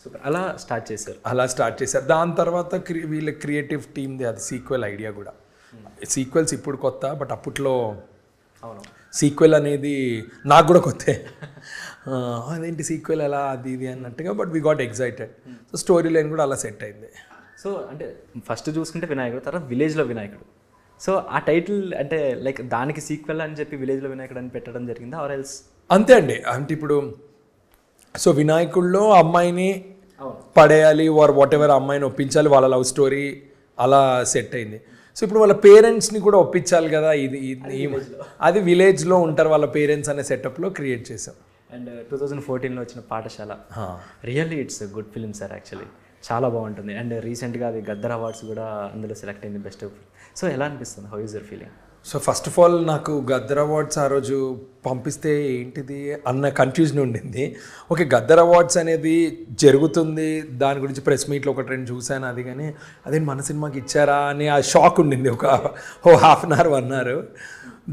Super. అలా start చేశారు. దాని తర్వాత వీళ్ళ క్రియేటివ్ టీమ్ది అది సీక్వెల్ ఐడియా కూడా. సీక్వెల్స్ ఇప్పుడు కొత్త, బట్ అప్పట్లో అవును, సీక్వెల్ అనేది నాకు కూడా కొత్తే. అదేంటి సీక్వెల్ ఎలా అది ఇది అన్నట్టుగా, but we got excited. So story line కూడా అలా సెట్ అయింది. సో అంటే ఫస్ట్ చూసుకుంటే వినాయకుడు, తర్వాత విలేజ్లో వినాయకుడు. సో ఆ టైటిల్ అంటే లైక్ దానికి సీక్వెల్ అని చెప్పి విలేజ్లో వినాయకుడు అని పెట్టడం జరిగిందా, ఆర్ ఎల్స్? అంతే అండి. అంటే ఇప్పుడు సో వినాయకుడిలో అమ్మాయిని పడేయాలి, వాట్ ఎవర్ అమ్మాయిని ఒప్పించాలి, వాళ్ళ లవ్ స్టోరీ అలా సెట్ అయింది. సో ఇప్పుడు వాళ్ళ పేరెంట్స్ని కూడా ఒప్పించాలి కదా, అది విలేజ్లో ఉంటారు వాళ్ళ పేరెంట్స్ అనే సెటప్లో క్రియేట్ చేసాం. అండ్ 2014లో వచ్చిన పాఠశాల really it's good film sir. Actually చాలా బాగుంటుంది. అండ్ రీసెంట్గా అది గద్దర్ అవార్డ్స్ కూడా అందులో సెలెక్ట్ అయింది బెస్ట్. సో ఎలా అనిపిస్తుంది, how is your feeling? So first of all నాకు గద్దర్ అవార్డ్స్ ఆ రోజు పంపిస్తే ఏంటిది అన్న కన్ఫ్యూజన్ ఉండింది. ఓకే, గద్దర్ అవార్డ్స్ అనేది జరుగుతుంది, దాని గురించి ప్రెస్ మీట్లో ఒకటి రెండు చూశాను, అది కానీ అదే మన సినిమాకి ఇచ్చారా అని ఆ షాక్ ఉండింది ఒక హాఫ్ అన్ అవర్ 1 hour.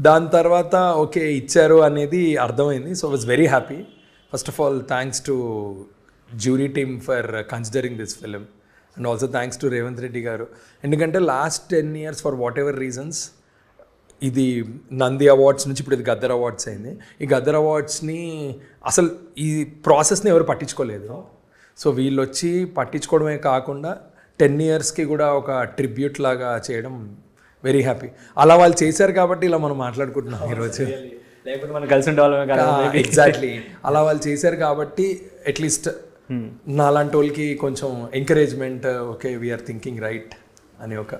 దాని తర్వాత ఓకే ఇచ్చారు అనేది అర్థమైంది. So was very happy. First of all thanks to jury team for considering this film, and also thanks to Revanth Reddy గారు. ఎందుకంటే last 10 years for what ever reasons ఇది నంది అవార్డ్స్ నుంచి ఇప్పుడు ఇది గద్దర్ అవార్డ్స్ అయింది. ఈ గద్దర్ అవార్డ్స్ని అసలు ఈ ప్రాసెస్ని ఎవరు పట్టించుకోలేదు. సో వీళ్ళు వచ్చి పట్టించుకోవడమే కాకుండా 10 yearsకి కూడా ఒక ట్రిబ్యూట్ లాగా చేయడం వెరీ హ్యాపీ. అలా వాళ్ళు చేశారు కాబట్టి ఇలా మనం మాట్లాడుకుంటున్నాం ఈరోజు. లేకపోతే మనం కలిసి ఉండేవాళ్ళమే కదా. ఎగ్జాక్ట్లీ, అలా వాళ్ళు చేశారు కాబట్టి అట్లీస్ట్ నాలాంటి వాళ్ళకి కొంచెం encouragement, okay we're thinking right అని ఒక